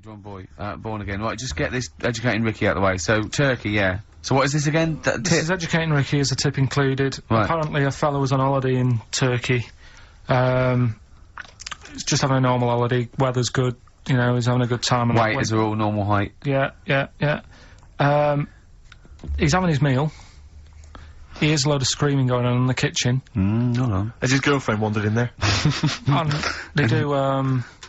John Boy, born again. Right, just get this educating Ricky out of the way. So, Turkey, yeah. So what is this again? This is educating Ricky, is a tip included. Right. Apparently a fellow was on holiday in Turkey. He's just having a normal holiday, weather's good, you know, he's having a good time. And Waiters are all normal height. Yeah. He's having his meal. He hears a load of screaming going on in the kitchen. Hold on. Has his girlfriend wandered in there? And they do,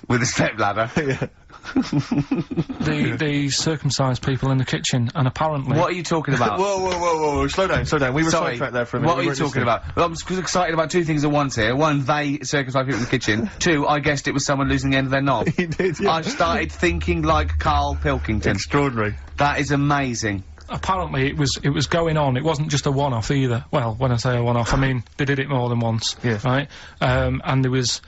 With a stepladder. Yeah. the circumcised people in the kitchen, and apparently... What are you talking about? Whoa, slow down. We were sidetracked there for a minute. What are you talking about? Well, I'm excited about two things at once here. One, they circumcised people in the kitchen. Two, I guessed it was someone losing the end of their knob. He did, yeah. I started thinking like Karl Pilkington. Extraordinary. That is amazing. Apparently it was going on, it wasn't just a one-off either. Well, when I say a one-off, I mean, they did it more than once. Yeah. Right? And there was,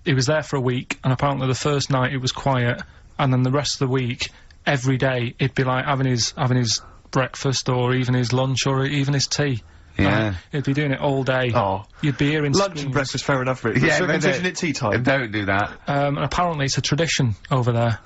he was there for a week, and apparently the first night it was quiet, and then the rest of the week, every day, it'd be like having his breakfast, or even his lunch, or even his tea. Yeah. He'd be doing it all day. Oh. You'd be hearing Lunch screams. and breakfast, fair enough, really. Yeah, Circumcision at tea time. Don't do that. And apparently it's a tradition over there.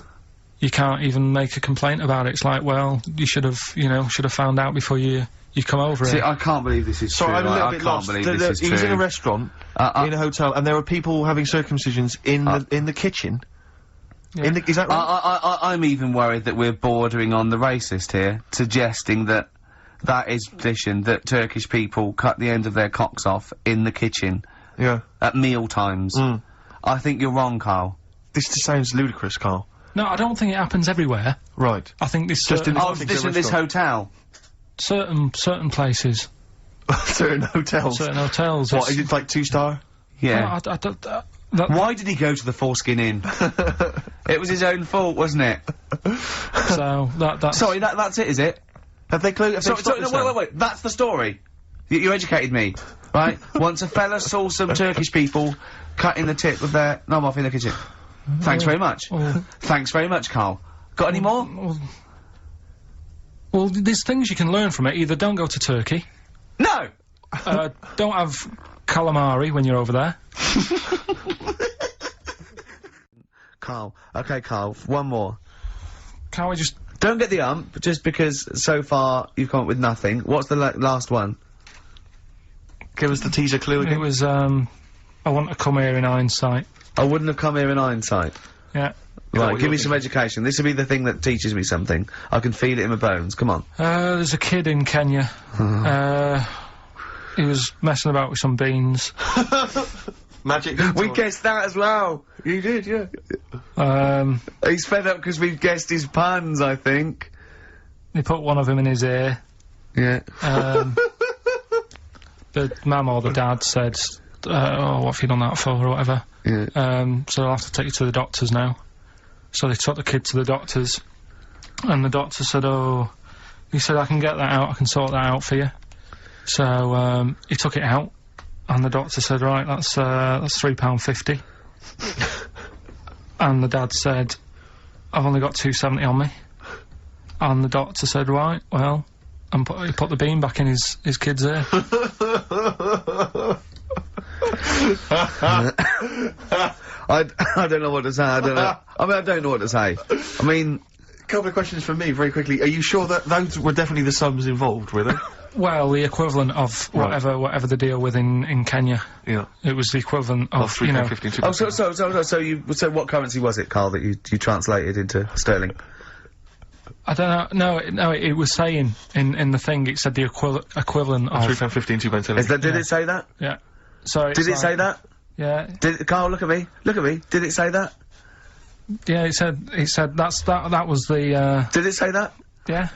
You can't even make a complaint about it. It's like, well, you should have, you know, found out before you come over See, here. I can't believe this is Sorry, true. I'm a little I bit can't lost. believe this is He was in a true. restaurant, in a hotel, and there were people having circumcisions in the kitchen. Yeah. Is that right? I'm even worried that we're bordering on the racist here, suggesting that is tradition, that Turkish people cut the end of their cocks off in the kitchen. Yeah. At meal times. I think you're wrong, Karl. This just sounds ludicrous, Karl. No, I don't think it happens everywhere. Right. I think this Just in Oh, this in this hotel. certain places, Certain hotels. certain hotels. What, is it like 2-star? Yeah. I don't. Why did he go to the Foreskin Inn? It was his own fault, wasn't it? So that's Sorry, that's it, is it? Have they closed? No, wait. That's the story. You educated me, right? Once a fella saw some Turkish people cutting the tip of their knob off in the kitchen. Thanks very much. Thanks very much, Karl. Got any more? Well, there's things you can learn from it. Either don't go to Turkey. No! Don't have calamari when you're over there. Karl. Okay, Karl. One more. Can't we just... Don't get the ump, just because so far you've come up with nothing. What's the last one? Give us the teaser clue again. It was, I want to come here in hindsight. I wouldn't have come here in hindsight. Yeah. Right, give me some education. This will be the thing that teaches me something. I can feel it in my bones. Come on. There's a kid in Kenya. He was messing about with some beans. Magic. We guessed that as well. You did, yeah. He's fed up because we've guessed his puns, I think. He put one of him in his ear. Yeah. The mum or the dad said, oh, what have you done that for, or whatever. Yeah. So I'll have to take you to the doctors now. So they took the kid to the doctors, and the doctor said, oh, he said, I can get that out, I can sort that out for you. So, he took it out, and the doctor said, right, that's £3.50. And the dad said, I've only got £2.70 on me. And the doctor said, right, well, and he put the bean back in his kid's ear. I don't know what to say. I don't know. I mean, I don't know what to say. I mean, A couple of questions from me, very quickly. Are you sure that those were definitely the sums involved, were they? Well, the equivalent of whatever they deal with in Kenya. Yeah. It was the equivalent of, you know... oh, so what currency was it, Karl, that you translated into sterling? I don't know. No, it was saying in the thing. It said the equivalent of £3.15, £2.70. Did it say that? Yeah. So did it say that? Yeah. Karl, look at me. Look at me. Did it say that? Yeah. It said that was the. Did it say that? Yeah.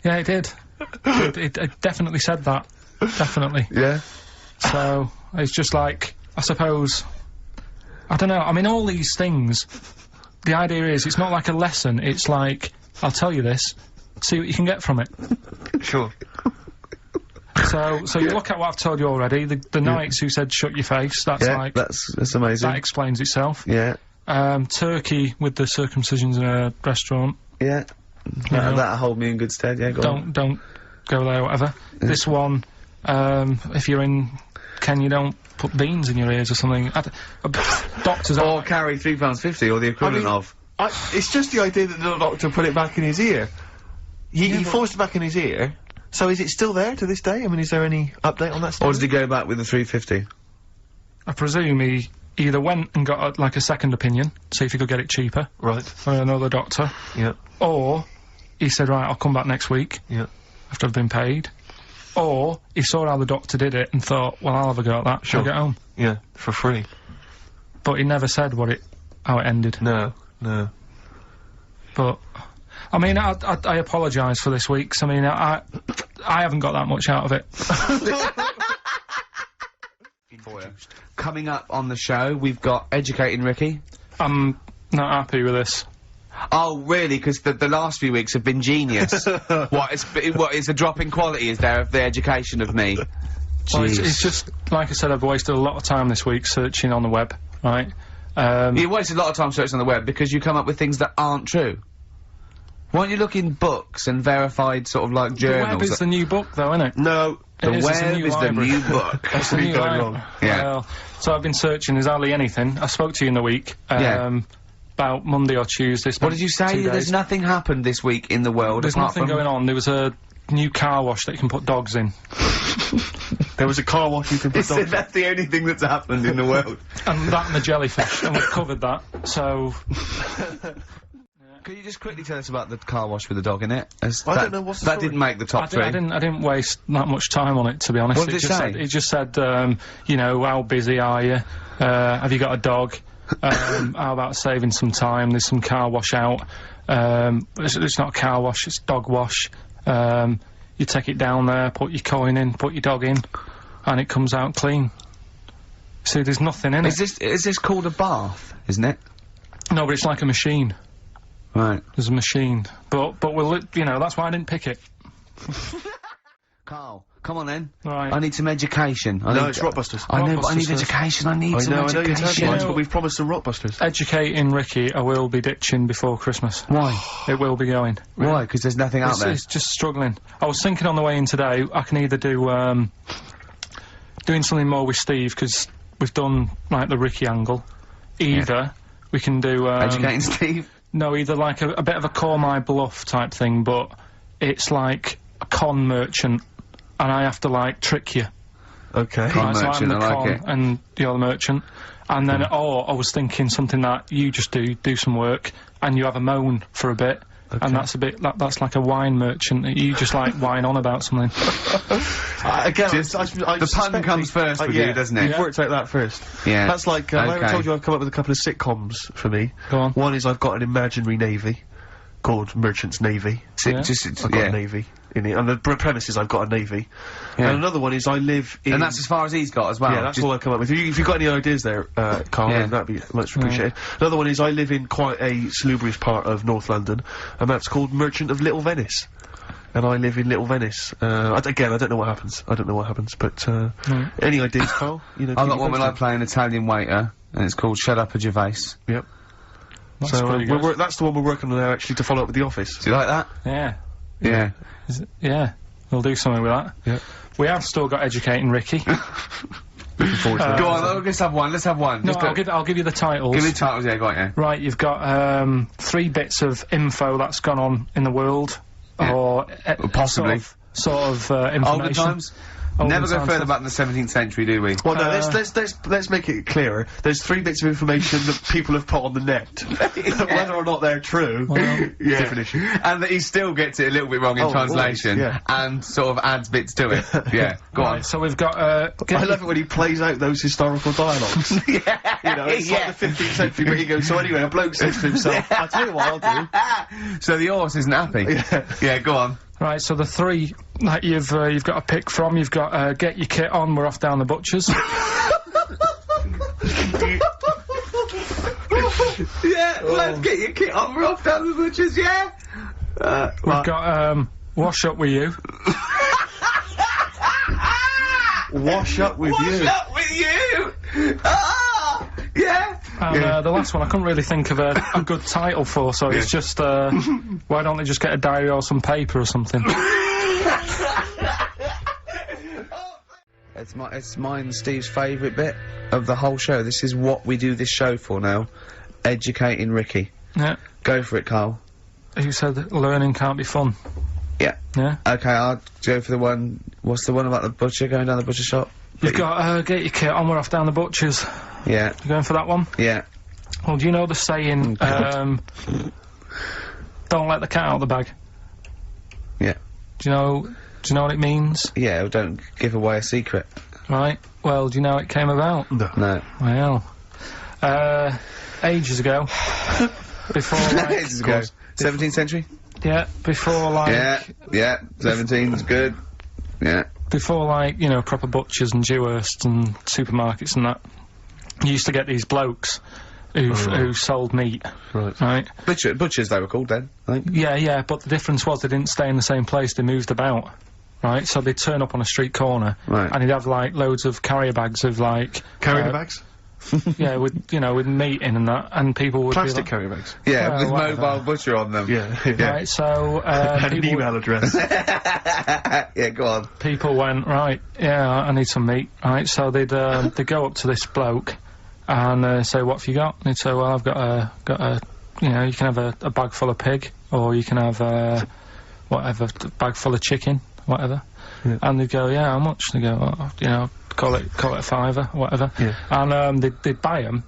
Yeah, it did. It definitely said that. Definitely. Yeah. So it's just like, I suppose, I don't know. I mean, all these things. The idea is, it's not like a lesson. It's like, I'll tell you this, see what you can get from it. Sure. So you look at what I've told you already. The knights who said shut your face. That's like that's amazing. that explains itself. Yeah. Turkey with the circumcisions in a restaurant. Yeah. That'll hold me in good stead. Yeah. Don't go there. Whatever. Yeah. This one, if you're in Kenya, don't put beans in your ears or something. Doctors or carry £3.50 or the equivalent of. It's just the idea that the doctor put it back in his ear. He forced it back in his ear. So is it still there to this day? I mean, is there any update on that story? Or did he go back with the 350? I presume he either went and got like a second opinion, see if he could get it cheaper. Right. From another doctor. Yeah. Or he said, right, I'll come back next week. Yeah. After I've been paid. Or he saw how the doctor did it and thought, well, I'll have a go at that. Sure. I'll get home. Yeah, for free. But he never said how it ended. No, no. But, I mean, I apologise for this week, 'cause I mean, I haven't got that much out of it. Coming up on the show, we've got Educating Ricky. I'm not happy with this. Oh, really? Because the last few weeks have been genius. What is a drop in quality, is there, of the education of me? Well, it's just, like I said, I've wasted a lot of time this week searching on the web, right? You wasted a lot of time searching on the web because you come up with things that aren't true. Why don't you look in books and verified sort of like journals? The web is the new book, though, isn't it? No. The It web it's a new is the library. new book. That's the new going library. wrong. Yeah. Well, so I've been searching, there's hardly anything. I spoke to you in the week, Yeah. about Monday or Tuesday. What did you say? There's nothing happened this week in the world. There's apart nothing from going on. There was a new car wash that you can put dogs in. There was a car wash you could put dogs in. That's the only thing that's happened in the world. And that and the jellyfish, and we've covered that, so... Can you just quickly tell us about the car wash with the dog in it? I don't know what's the That story. didn't make the top three. I didn't waste that much time on it, to be honest. What did it say? It just said, you know, how busy are you? Have you got a dog? How about saving some time? There's some car wash out. It's not a car wash, it's dog wash. You take it down there, put your coin in, put your dog in, and it comes out clean. See, there's nothing in it. Is this called a bath, isn't it? No, but it's like a machine. Right. There's a machine. But we'll, you know, that's why I didn't pick it. Carl, come on then. Right. I need some education. No, it's Rockbusters. I know, but I need Rockbusters. education. I need I some know you're education. terrible, but we've promised some Rockbusters. Educating Ricky, I will be ditching before Christmas. Why? It will be going. Why? Because there's nothing out there. It's just struggling. I was thinking on the way in today, I can either do, doing something more with Steve, because we've done, like, the Ricky angle. Either we can do, Educating Steve. no, either like a bit of a call my bluff type thing, but it's like a con merchant, and I have to, like, trick you. Okay. Con Right, so merchant, I'm the I like con, it. and you're the merchant. And then, or I was thinking something that you just do some work, and you have a moan for a bit, and that's a bit, that's like a wine merchant, that you just, like, whine on about something. Again, Just- I the pun comes first with you, doesn't it? You've worked out that first. Yeah. That's like, I Okay. told you I've come up with a couple of sitcoms for me. Go on. One is I've got an imaginary navy called Merchant's Navy. Yeah. I've got a navy in it, and the premise is I've got a navy. Yeah. And another one is I live in... And that's as far as he's got as well. Yeah, that's Just- all I come up with. If you've got any ideas there, Carl, Yeah. then that'd be much appreciated. Another one is I live in quite a salubrious part of North London, and that's called Merchant of Little Venice. And I live in Little Venice. Again, I don't know what happens. I don't know what happens, but, any ideas, Carl? You know, I've keep got me one where I posted. play an Italian waiter, and it's called Shut Up a Gervais. Yep. That's So, pretty good. that's the one we're working on now, actually, to follow up with The Office. Do you like that? Yeah. Yeah. Yeah. We'll do something with that. Yep. We have still got Educating Ricky. Looking forward to that. Go on, let's have one. Let's have one. No, Just I'll give you the titles. give me the titles, yeah, go on, yeah. Right, you've got 3 bits of info that's gone on in the world, Yeah. or Possibly. sort of information. Older times? Older Never go times further stuff. back than the 17th century, do we? Well, no, let's make it clearer. There's 3 bits of information that people have put on the net. Whether or not they're true, Yeah. different issue. And that he still gets it a little bit wrong in Oh, translation, always, yeah. and sort of adds bits to it. Yeah, go Right, so we've got I love it when he plays out those historical dialogues. on. Yeah, You know, it's like the 15th century where he goes, so anyway, a bloke says to himself, I'll tell you what I'll do. So the horse isn't happy. Yeah, go on. right. So the 3 that you've got to pick from, you've got get your kit on, we're off down the butchers. Yeah, let's get your kit on, we're off down the butchers, yeah? We've got wash up with you. Wash up with What's you. up with you? Ah! Yeah? And the last one I couldn't really think of a good title for, so it's just why don't they just get a diary or some paper or something? It's mine and Steve's favourite bit of the whole show. This is what we do this show for now. Educating Ricky. Yeah. Go for it, Carl. Who said that learning can't be fun? Yeah. Yeah? Okay, I'll go for the one. What's the one about the butcher going down the butcher shop? You've got, get your kit on, we're off down the butcher's. Yeah. You going for that one? Yeah. Well, do you know the saying, don't let the cat out of the bag? Yeah. Do you know what it means? Yeah, well, don't give away a secret. Right. Well, do you know how it came about? No. No. Well, ages ago. Before, like... Ages ago. 17th century? Yeah, before, like... Yeah, 17's good. Yeah. Before, like, you know, proper butchers and Dewhursts and supermarkets and that, you used to get these blokes who sold meat. Right. Butchers, they were called then, I think. Yeah, but the difference was they didn't stay in the same place, they moved about. Right, so they'd turn up on a street corner, right, and he'd have, like, loads of carrier bags of, like... Carrier bags? Yeah, with meat in and that, and people would Plastic be like, carrier bags? Yeah, well, with whatever. mobile butcher on them. Yeah. Right, so, And an email address. Yeah, go on. people went, right, yeah, I need some meat, right, so they'd go up to this bloke, and say, what have you got? And he'd say, well, I've got a, you know, you can have a bag full of pig, or you can have, whatever, a bag full of chicken, whatever. Yeah. And they'd go, yeah, how much? They go, oh, you know, call it a fiver, whatever. Yeah. And they'd buy them,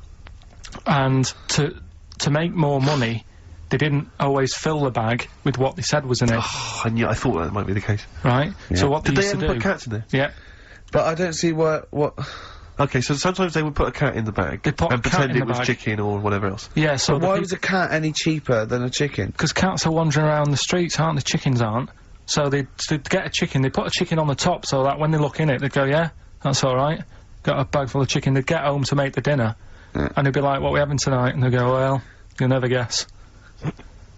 and to make more money, they didn't always fill the bag with what they said was in it. Oh, I thought that might be the case. Right? Yeah. So what Did they they used ever to put do... cats in there? Yeah. But I don't see what... Okay, so sometimes they would put a cat in the bag They'd put a and cat pretend in it the was bag. chicken or whatever else. Yeah, so Why was a cat any cheaper than a chicken? because cats are wandering around the streets, aren't they? Chickens aren't. So they'd get a chicken, they'd put a chicken on the top so that when they look in it, they'd go, yeah, that's alright. Got a bag full of chicken. They'd get home to make the dinner, and they'd be like, what are we having tonight? And they'd go, well, you'll never guess.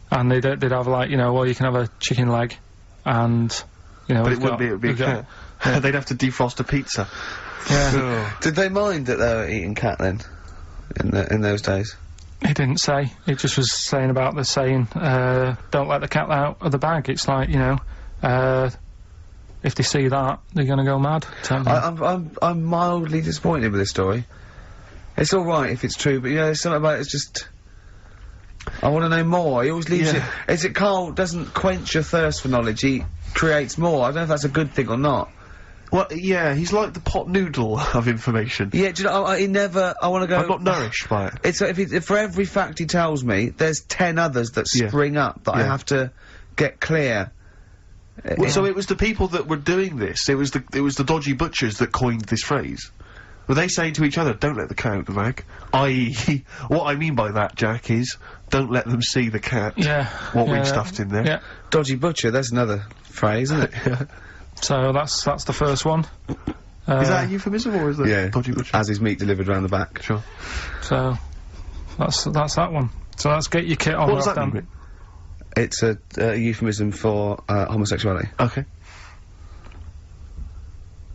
And they'd have, like, you know, well, you can have a chicken leg, and, you know... But it wouldn't be a cat. They'd have to defrost a pizza. Yeah. Did they mind that they were eating cat then? In those days? He didn't say. It just was saying about the saying, don't let the cat out of the bag. It's like, you know, if they see that, they're gonna go mad. I'm mildly disappointed with this story. It's alright if it's true, but you know, there's something about it, it's just... I want to know more. He always leaves it... Is it Carl doesn't quench your thirst for knowledge, he creates more. I don't know if that's a good thing or not. Well, yeah, he's like the pot noodle of information. Yeah, do you know, he never... I want to go... I'm not nourished by it. It's if for every fact he tells me, there's 10 others that spring up that I have to get clear. Well, so it was the people that were doing this, it was the dodgy butchers that coined this phrase. Were they saying to each other, don't let the cat out of the bag? I.e., what I mean by that, Jack, is don't let them see the cat. Yeah. What we've stuffed in there. Yeah. Dodgy butcher, that's another phrase, isn't it? Yeah. So that's the first one. Is that a euphemism or is that dodgy butcher? As his meat delivered round the back. Sure. So that's that one. So let's get your kit on. What does that mean? It's a euphemism for homosexuality. Okay.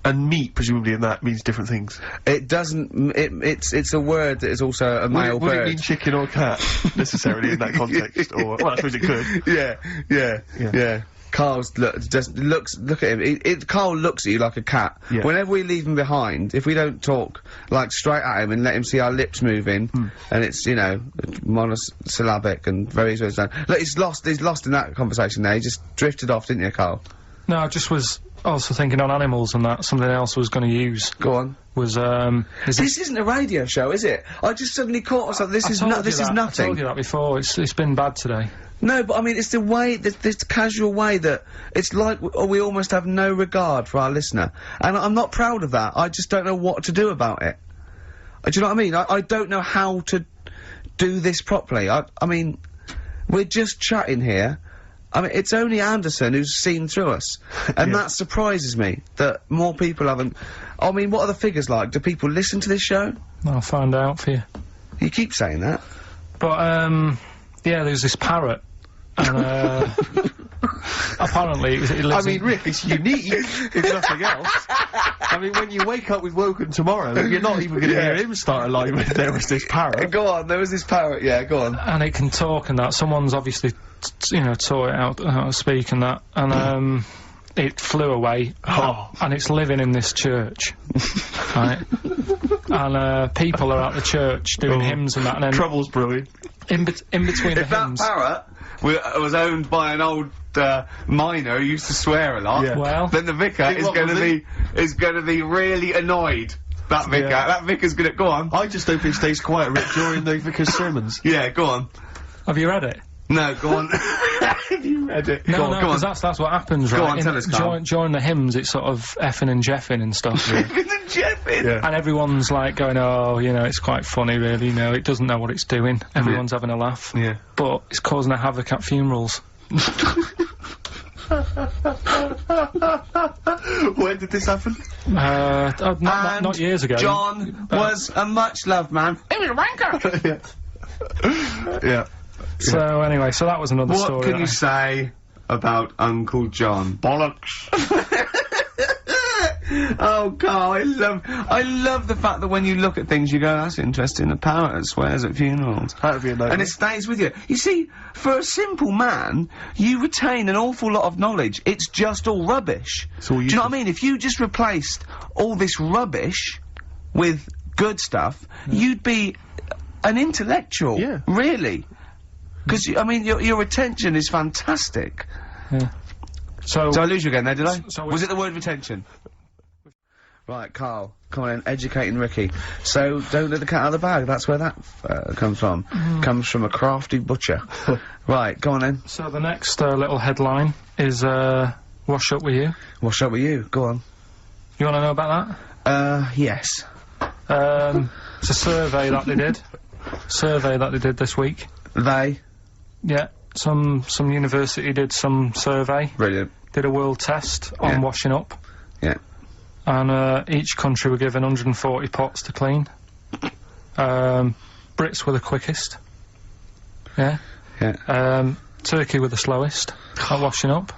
And meat, presumably, in that means different things. It doesn't. It's a word that is also a male would bird. it mean chicken or cat necessarily in that context? Or well, I suppose it could. Yeah. Carl's look at him. Carl looks at you like a cat. Yeah. Whenever we leave him behind, if we don't talk like straight at him and let him see our lips moving, and it's, you know, monosyllabic and very done. Look, he's lost in that conversation there. He just drifted off, didn't you, Carl? No, I just was also thinking on animals and that. Something else I was going to use. Go on. Was This isn't a radio show, is it? I just suddenly caught myself. This is nothing. I told you that before. It's been bad today. No, but I mean, it's the way, this casual way that it's like we almost have no regard for our listener. And I'm not proud of that. I just don't know what to do about it. Do you know what I mean? I don't know how to do this properly. I mean, we're just chatting here. I mean, it's only Anderson who's seen through us. And that surprises me, that more people haven't... I mean, what are the figures like? Do people listen to this show? I'll find out for you. You keep saying that. But, yeah, there's this parrot. And, apparently it lives I mean, Rick, it's unique, if nothing else. I mean, when you wake up with Wogan tomorrow, you're not even going to hear him start a line with there was this parrot. Go on, there was this parrot, go on. And it can talk and that. Someone's obviously, you know, taught it out how to speak and that. And, it flew away. And it's living in this church. Right? And, people are at the church doing hymns and that. And then Trouble's brewing. in between the If that hymns. parrot was owned by an old miner who used to swear a lot, Yeah. Well, then the vicar is what going was to be really annoyed. That vicar, Yeah. that vicar's gonna go on. I just hope it stays quiet, Rick, during the vicar's sermons. Yeah, go on. have you read it? No, go on. Have you read it? No, go on, no, go on. because that's what happens, right? Go on, tell us, Carl. During the hymns, it's sort of effing and jeffing and stuff. Isn't Jeff in? Yeah. And everyone's like going, oh, you know, it's quite funny, really. You know, it doesn't know what it's doing. Everyone's having a laugh. Yeah. But it's causing a havoc at funerals. When did this happen? Not years ago. John was a much-loved man. He was a wanker. Yeah. So anyway, so that was another What story. can that you say about Uncle John? Bollocks. Oh, Carl, I love the fact that when you look at things, you go, that's interesting. A parrot that swears at funerals. That'd be a nightmare. And it stays with you. You see, for a simple man, you retain an awful lot of knowledge. It's just all rubbish. It's all Do you know what I useless. mean? If you just replaced all this rubbish with good stuff, you'd be an intellectual. Yeah. Really. Because, I mean, your retention is fantastic. Yeah. So, Did I lose you again there, did I? so Was it the word retention? Right, Carl, come on in, educating Ricky. So, don't let the cat out of the bag, that's where that comes from. Comes from a crafty butcher. Right, go on then. so the next little headline is wash up with you. What's up with you? Go on. You want to know about Yes. that? It's a survey that they did. Survey that they did this week. They. Yeah, some university did some survey, Brilliant. did a world test on Yeah. washing up, Yeah. and each country were given 140 pots to clean. Brits were the quickest. Yeah. Yeah. Turkey were the slowest at washing up.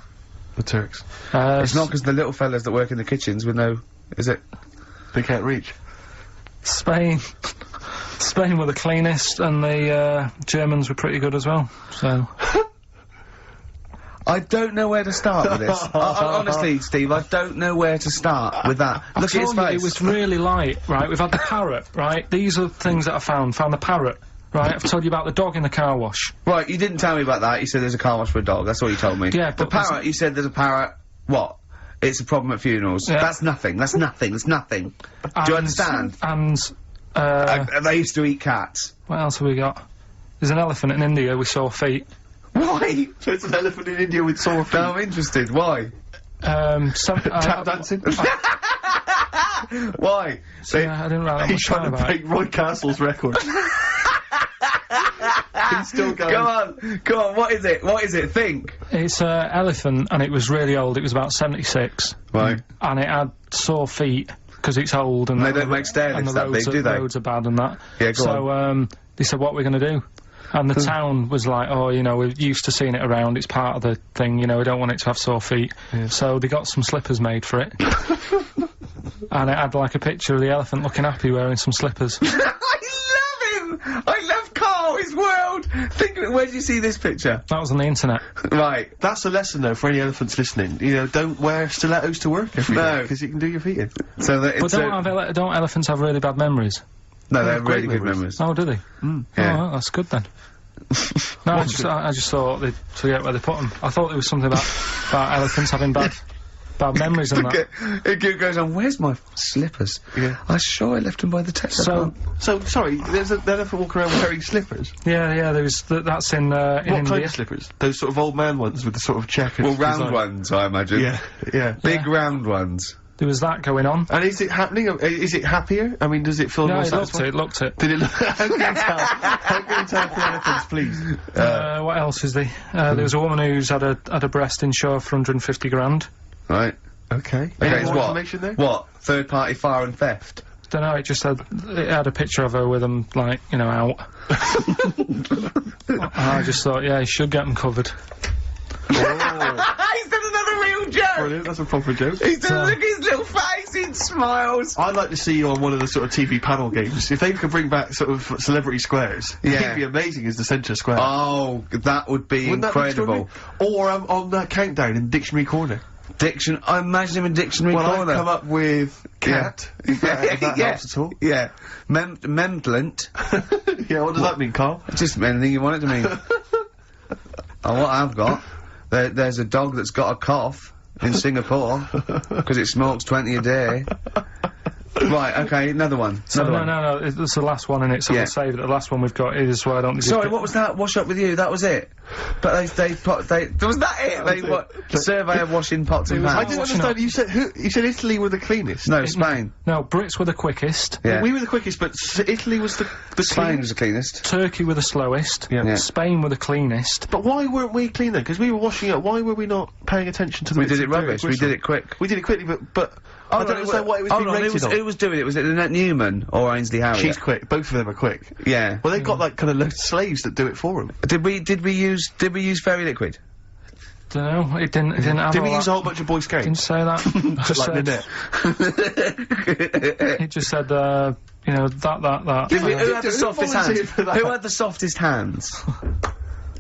The Turks. It's not because the little fellas that work in the kitchens with no... Is it? They can't reach. Spain were the cleanest, and the Germans were pretty good as well. So I don't know where to start with this. Honestly, Steve, I don't know where to start with that. I Look at his told you face. it was really light, right? We've had the parrot, right? These are things that I found. Found the parrot, right? I've told you about the dog in the car wash. Right, you didn't tell me about that. You said there's a car wash for a dog. That's all you told me. Yeah, The but there's- parrot, you said there's a parrot. What? It's a problem at funerals. Yeah. That's nothing. That's nothing. That's nothing. Do you understand? And They used to eat cats. what else have we got? There's an elephant in India with sore feet. Why? There's an elephant in India with sore feet. I'm interested. Why? Tap dancing. Why? I didn't write that He's much down trying to about break it. Roy Castle's record. He's still going. Come on. What is it? What is it? Think. It's an elephant, and it was really old. It was about 76, Right. and it had sore feet because it's old, and They the- don't make stair and lifts the that roads big, are, do they? roads are bad and that. Yeah, go so they said, what we're going to do? And the town was like, oh, you know, we're used to seeing it around, it's part of the thing, you know, we don't want it to have sore feet. So they got some slippers made for it. And it had like a picture of the elephant looking happy wearing some slippers. I love him. I love Carl. His world. Think. Where did you see this picture? That was on the internet. Right. That's a lesson, though, for any elephants listening. You know, don't wear stilettos to work every day, No. because you can do your feet in. So that But it's. don't elephants have really bad memories? No, they're great really good memories. memories. Oh, do they? Yeah. Oh, well, that's good then. No, I just thought they'd forget where they put them. I thought there was something about elephants having bad memories and that. It goes on. Where's my slippers? Yeah. I'm sure I left them by the test. So, So, sorry, there's an elephant walking around wearing slippers. yeah, there's that's in What India. kind of slippers? Those sort of old man ones with the sort of checkers. well, round design. ones, I imagine. Yeah, yeah. Big round ones. There was that going on. And is it happening? Is it happier? I mean, does it feel No, more it looked satisfying? it, looked it. Did it look? How can you tell? How can you tell for elephants, please? What else is there? There was a woman who's had a breast insured for 150 grand. Right. Okay. Okay, Any it's more what? information there? What? Third party fire and theft. Don't know, it had a picture of her with them, like, you know, out. I just thought, yeah, you should get them covered. He's done another real joke. Brilliant. That's a proper joke. He's done. Look at his little face. He smiles. I'd like to see you on one of the sort of TV panel games. If they could bring back sort of celebrity squares, Yeah. he'd be amazing as the centre square. Oh, that would be Wouldn't that be incredible. extraordinary? Or on that countdown in Dictionary Corner. I imagine him in dictionary Well, corner. I've come up with cat. If that helps at all. Yeah. Memplent. Yeah, what does that mean, Carl? Just anything you want it to mean. Oh, what I've got, there's a dog that's got a cough in Singapore, because it smokes 20 a day. Right, okay, another one. So no, it's the last one in it, so Yeah. we'll save it. The last one we've got is why don't we just Sorry, get- what was that? Wash up with you, that was it. But was that it? Survey of washing pots and I pans. didn't washing understand, you said Italy were the cleanest. No, Spain. No, Brits were the quickest. Yeah. We were the quickest, but Italy was the Spain was cleanest. the cleanest. Turkey were the slowest. Yeah. Yeah. Spain were the cleanest. But why weren't we clean then? Because we were washing up, why were we not paying attention to the We bits did it of dirty rubbish, we gristle? did it quick. We did it quickly, but I don't understand what it was being rated on. Who was doing it? Was it Annette Newman or Ainsley Harriott? She's quick, both of them are quick. Yeah. Well, they've got like kind of loads of slaves that do it for them. Did we use Fairy Liquid? Dunno, it didn't have Did we all use a that. whole bunch of boy Didn't scouts? say that. Just Like said, Nanette. it just said, you know, that. Who had the Who softest volunteered hands? for that? Who had the softest hands?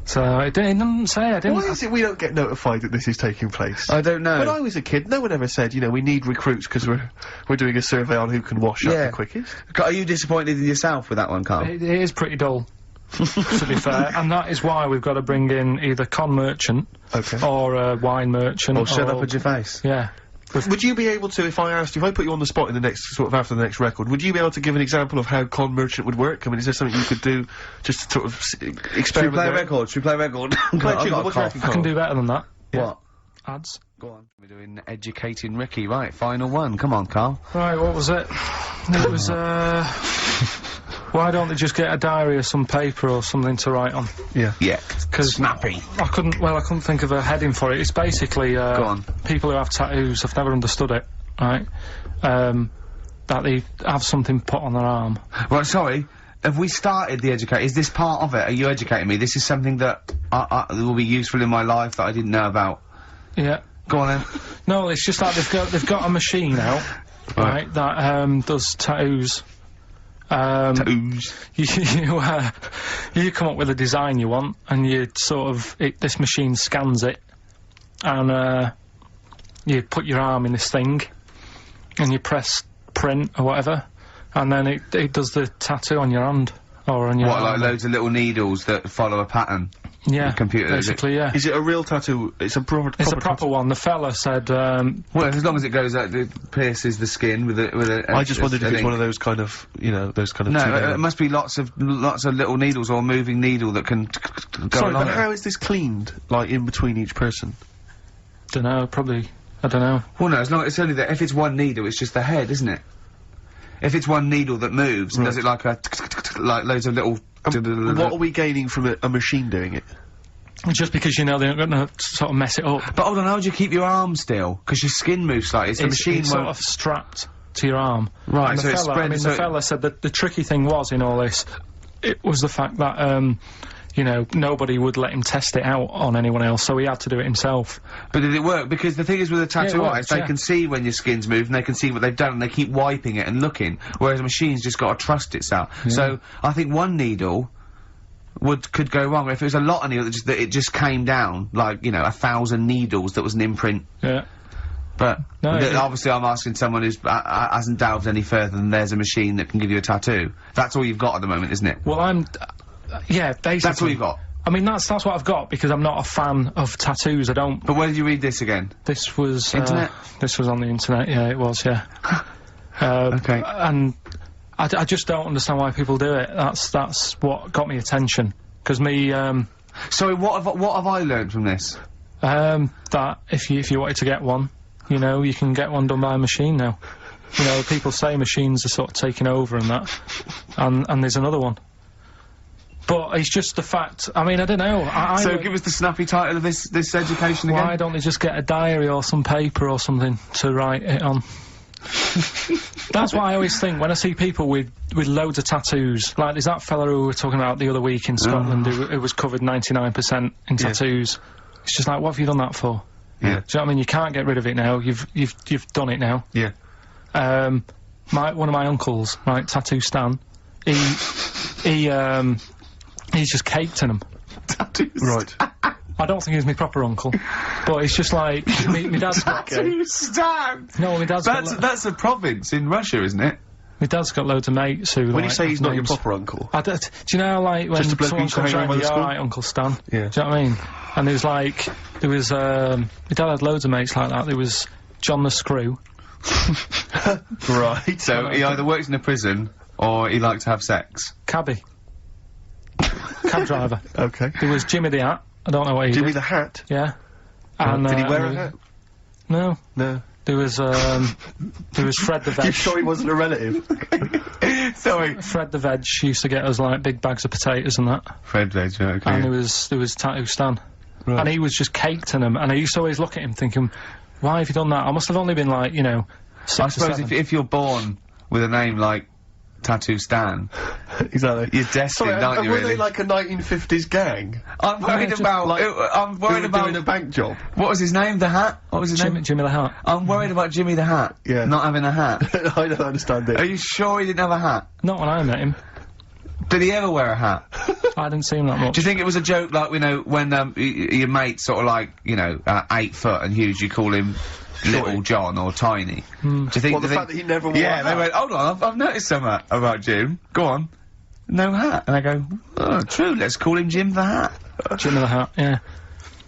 So it didn't say, I didn't. Why is it we don't get notified that this is taking place? I don't know. When I was a kid, no one ever said, you know, we need recruits because we're doing a survey on who can wash up Yeah. the quickest. Are you disappointed in yourself with that one, Carl? It is pretty dull, to be fair, and that is why we've got to bring in either con merchant Okay. or a wine merchant. Or shut up at your face? Yeah. Would you be able to, if I put you on the spot in the next, sort of after the next record, would you be able to give an example of how con merchant would work? I mean, is there something you could do just to sort of Should we experiment play a there? record? Should we play a record? Play a I've tune, got a what's your cough. record I can called? do better than that. What? Ads. Go on. We're doing Educating Ricky. Right, final one. Come on, Carl. Right, what was it? It was, why don't they just get a diary or some paper or something to write on? Yeah. Yeah. 'Cause Snappy. I couldn't think of a heading for it. It's basically, Go on. people who have tattoos, I've never understood it, right? That they have something put on their arm. Right, sorry. Have we started the educate? Is this part of it? Are you educating me? This is something that will be useful in my life that I didn't know about. Yeah. Go on then. No, it's just that they've got a machine out, right, that, does tattoos. Tattoos. You come up with a design you want, and you sort of, this machine scans it, and, you put your arm in this thing, and you press print or whatever, and then it does the tattoo on your hand, or on your What, like arm. loads of little needles that follow a pattern? Yeah, computer, is it? basically, yeah. Is it a real tattoo? It's a proper It's a proper one. The fella said, Well, as long as it goes out, it pierces the skin with a I just wondered if it's one of those kind of, you know, those kind of... No, two-layer- it must be lots of little needles or a moving needle that can go Sorry, along but it. how is this cleaned, like, in between each person? dunno, probably, I don't know. Well, no, as long it's only that if it's one needle, it's just the head, isn't it? If it's one needle that moves and does it like like loads of little. What are we gaining from a machine doing it? Just because you know they're not going to sort of mess it up. But hold on, how do you keep your arm still? Because your skin moves slightly. So the machine it's won't. sort of strapped to your arm. Right, And so the it fella, spreads, I mean, so the it- fella said that the tricky thing was in all this, it was the fact that, you know, nobody would let him test it out on anyone else, so he had to do it himself. But did it work? Because the thing is with a tattoo works, artist, they yeah. can see when your skin's moved and they can see what they've done and they keep wiping it and looking. Whereas a machine's just got to trust itself. So I think one needle could go wrong. If it was a lot of needles that it just came down, like, you know, 1,000 needles that was an imprint. Yeah. But No, obviously I'm asking someone who's hasn't delved any further than there's a machine that can give you a tattoo. That's all you've got at the moment, isn't it? Well, yeah, basically. That's all you've got. I mean, that's what I've got, because I'm not a fan of tattoos, I don't. But where did you read this again? This was, Internet? This was on the internet, yeah, it was, yeah. Okay. And I just don't understand why people do it. That's what got me attention. Because me, Sorry, what have I learned from this? that if you wanted to get one, you know, you can get one done by a machine now. You know, people say machines are sort of taking over and that, and there's another one. But it's just the fact, I mean, I don't know, So give us the snappy title of this education again. why don't they just get a diary or some paper or something to write it on? That's what I always think when I see people with loads of tattoos. Like, there's that fella who we were talking about the other week in Scotland who was covered 99% in tattoos. It's just like, what have you done that for? Yeah. Do you know what I mean? You can't get rid of it now. You've done it now. Yeah. One of my uncles, right, Tattoo Stan, he's just caked in them. Right. I don't think he's my proper uncle, but it's just like me dad's got. Tattoo Stan! No, my dad's got. That's a province in Russia, isn't it? My dad's got loads of mates who. When like, you say he's not your names. proper uncle, Do you know how, like, when Just a bloke who someone used to comes hang around round, by the you school? alright, Uncle Stan? Yeah. Do you know what I mean? And there was, my dad had loads of mates like that. There was John the Screw. right? So he either works in a prison or he likes to have sex. Cabbie. Cab driver. Okay. There was Jimmy the Hat. I don't know what he Jimmy did. the Hat. Yeah. And, Did he wear a hat? No. No. There was Fred the Veg. You sure he wasn't a relative? Sorry. Fred the Veg used to get us, like, big bags of potatoes and that. Fred Veg, okay. And there was Tattoo Stan. Right. And he was just caked in them, and I used to always look at him thinking, why have you done that? I must have only been, like, you know, 6 I or suppose 7. if you're born with a name like Tattoo Stan, Exactly. you're destined, Sorry, aren't you, were really? they like a 1950s gang? I'm worried just about, like- I'm Who worried were about, doing a bank job? what was his name, the Hat? What was his name? Jimmy the Hat. I'm worried about Jimmy the Hat. Yeah. Not having a hat. I don't understand Are it. you sure he didn't have a hat? Not when I met him. Did he ever wear a hat? I didn't see him that much. Do you think it was a joke, like, you know, when, your mate's sort of like, you know, 8 foot and huge, you call him Little John or Tiny? Do you think... Well, the do you fact that he never wore Yeah, a they hat. went, hold on, I've noticed something about Jim. Go on. No hat. And I go, oh, true, let's call him Jim the Hat. Jimmy the Hat, yeah.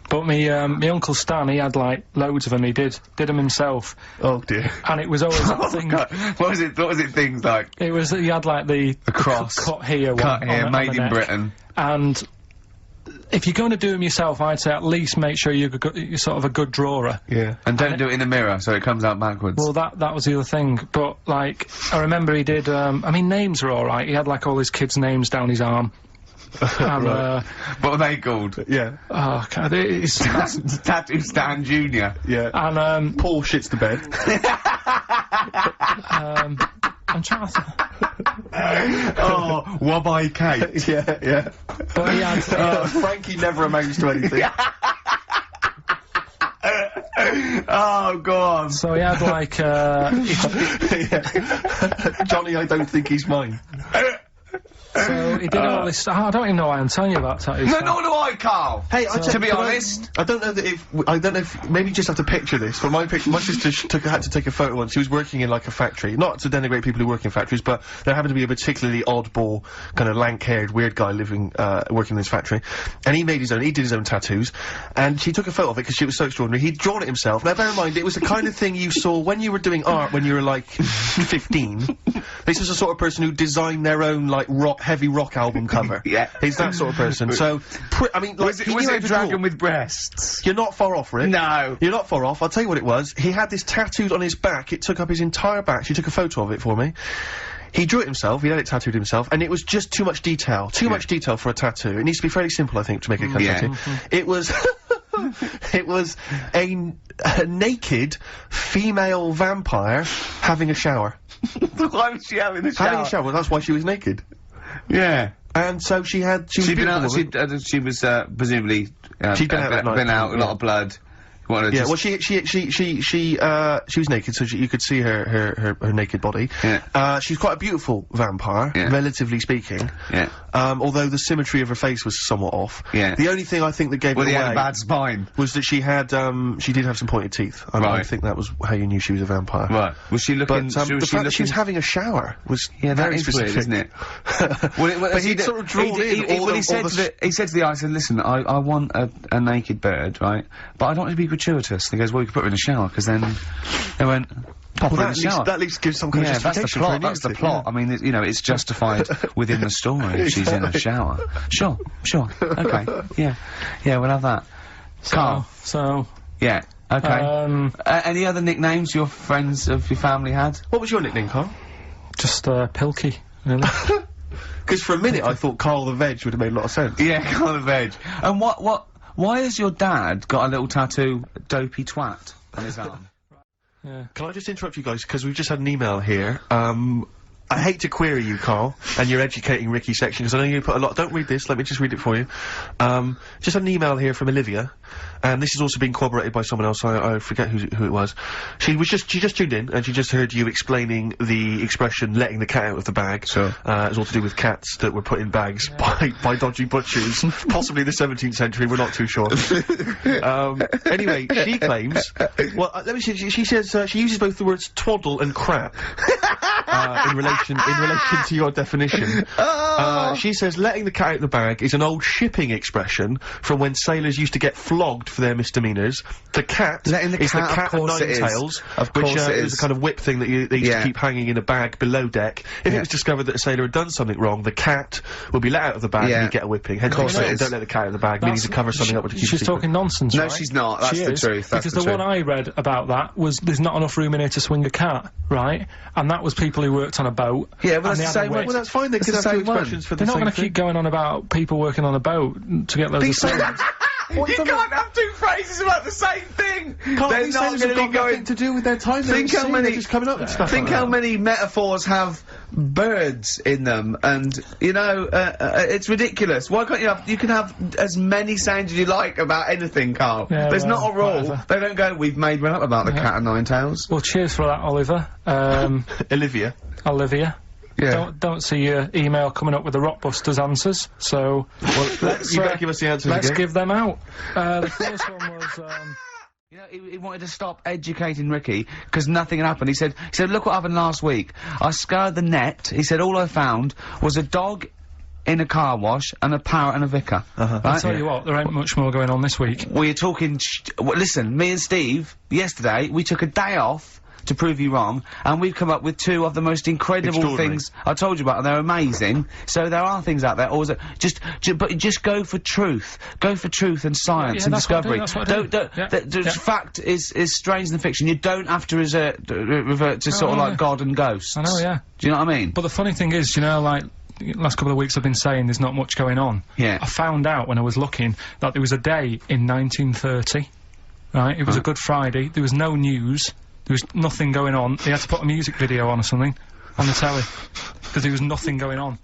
But me Uncle Stan, he had, like, loads of them. He did them himself. Oh dear. And it was always that thing. God, what was it things like? It was, he had, like, the cross. cut here one. Cut here, on made the in neck. Britain. And if you're going to do them yourself, I'd say at least make sure you're sort of a good drawer. Yeah. And don't do it in the mirror, so it comes out backwards. Well, that was the other thing. But, like, I remember he did, I mean, names are alright. He had, like, all his kids' names down his arm. And, what are they called? Yeah. oh, God, it's... Tattoo Stan Jr. Yeah. and, Paul shits the bed. I'm trying to... Oh, Wabbai Kate. yeah, yeah. But he had... Frankie never amounts to anything. Oh, go on. So he had, like, Yeah. Johnny, I don't think he's mine. so he did all this... I don't even know why I'm telling you about Tattoo No, Stan. nor do I, Carl. Hey, to be honest, I don't know that I don't know if, maybe you just have to picture this, but my sister had to take a photo once. She was working in, like, a factory. Not to denigrate people who work in factories, but there happened to be a particularly oddball, kind of lank-haired, weird guy living, working in this factory. And he did his own tattoos. And she took a photo of it because she was so extraordinary. He'd drawn it himself. Now, bear in mind, it was the kind of thing you saw when you were doing art when you were, like, 15. This was the sort of person who designed their own, like, heavy rock album cover. Yeah. He's that sort of person. So, I mean, like, he was knew how it to dragon draw. with breasts? You're not far off, Rick. No. You're not far off. I'll tell you what it was. He had this tattooed on his back. It took up his entire back. She took a photo of it for me. He drew it himself. He had it tattooed himself, and it was just too much detail. Too much detail for a tattoo. It needs to be fairly simple, I think, to make a tattoo. It was... it was a naked female vampire having a shower. Why was she having a shower? Having a shower. That's why she was naked. Yeah. And so she was She'd been out, beautiful woman. she was, presumably, She'd been out that night. been out, a lot of blood. Wanted Yeah, to well, she was naked, so you could see her naked body. Yeah. She's quite a beautiful vampire, Yeah. relatively speaking. Yeah. Although the symmetry of her face was somewhat off. Yeah. The only thing I think that gave Well, it he away had a bad spine. was that she did have some pointed teeth. I Right. think that was how you knew she was a vampire. Right. Was she looking... But the fact that she was having a shower was very specific, isn't it? But he'd sort of drawn he said to the eye, I said, listen, I want a naked bird, right? But I don't want it to be gratuitous. And he goes, well, you could put her in the shower, because then they went, pop her in the shower. That at least gives some kind of Yeah, that's the justification for plot, her that's the nudity, plot. yeah. I mean, you know, it's justified within the story if she's in a shower. Sure, okay, yeah, we'll have that. Carl. So... Yeah, okay. Any other nicknames your friends of your family had? What was your nickname, Carl? just, Pilky, really. Because for a minute I thought Carl the Veg would have made a lot of sense. Yeah, Carl the Veg. And why has your dad got a little tattoo, dopey twat, on his arm? Yeah. Can I just interrupt you guys, because we've just had an email here, I hate to query you, Carl, and your educating Ricky section, because I know you put a lot— don't read this, let me just read it for you. Just an email here from Olivia, and this has also been corroborated by someone else, I forget who it was. She just tuned in, and she just heard you explaining the expression, letting the cat out of the bag. Sure. It's all to do with cats that were put in bags by dodgy butchers, possibly the 17th century, we're not too sure. Anyway, she claims— well, let me see, she says, she uses both the words twaddle and crap, in relation to your definition. She says letting the cat out of the bag is an old shipping expression from when sailors used to get flogged for their misdemeanours. The cat letting the is cat, the cat of of course nine it is. tails, Of course which it is is. a kind of whip thing that they used to keep hanging in a bag below deck. If it was discovered that a sailor had done something wrong, the cat would be let out of the bag and he'd get a whipping. Hence, course it is. don't let the cat out of the bag, meaning to cover something up, which keeps She's secret. talking nonsense, No, right? she's not. That's She the is, truth. That's because the the truth. one I read about that was there's not enough room in here to swing a cat, right? And that was people who worked on a boat. Yeah, but and that's they the had a same whip. one. Well, that's fine, they It's could the have two same one. expressions for the They're not same going to thing. keep going on about people working on a boat to get loads of sailors. You can't have two phrases about the same thing. They're These not sailors going have to got be going. nothing to do with their time. Think They're how at sea, many- they're just coming up with stuff. Think like how that. many metaphors have birds in them, and you know, it's ridiculous. Why can't you have? You can have as many sayings as you like about anything, Carl. Yeah, There's well, not a rule. whatever. They don't go. We've made one up about the cat of nine tails. Well, cheers for that, Oliver. Olivia. Olivia. Yeah. Don't see your email coming up with the Rockbusters answers, so let's You better give us the answers let's again. give them out. The first one was You know, he wanted to stop educating Ricky because nothing had happened. He said, look what happened last week. I scoured the net. He said, all I found was a dog in a car wash and a parrot and a vicar. I'll Right? tell you what, there ain't much more going on this week. We're talking. Listen, me and Steve yesterday we took a day off to prove you wrong, and we've come up with two of the most incredible Extraordinary. things I told you about, and they're amazing. So there are things out there. Always, but just go for truth. Go for truth and science Yeah, and that's what I do, discovery. that's what I do. Don't. Yeah, The yeah. fact is stranger than fiction. You don't have to revert to sort of yeah. like God and ghosts. I know, yeah. Do you know what I mean? But the funny thing is, you know, like, last couple of weeks I've been saying there's not much going on. Yeah. I found out when I was looking that there was a day in 1930, right? It was a Good Friday, there was no news, there was nothing going on, they had to put a music video on or something, on the telly, because there was nothing going on.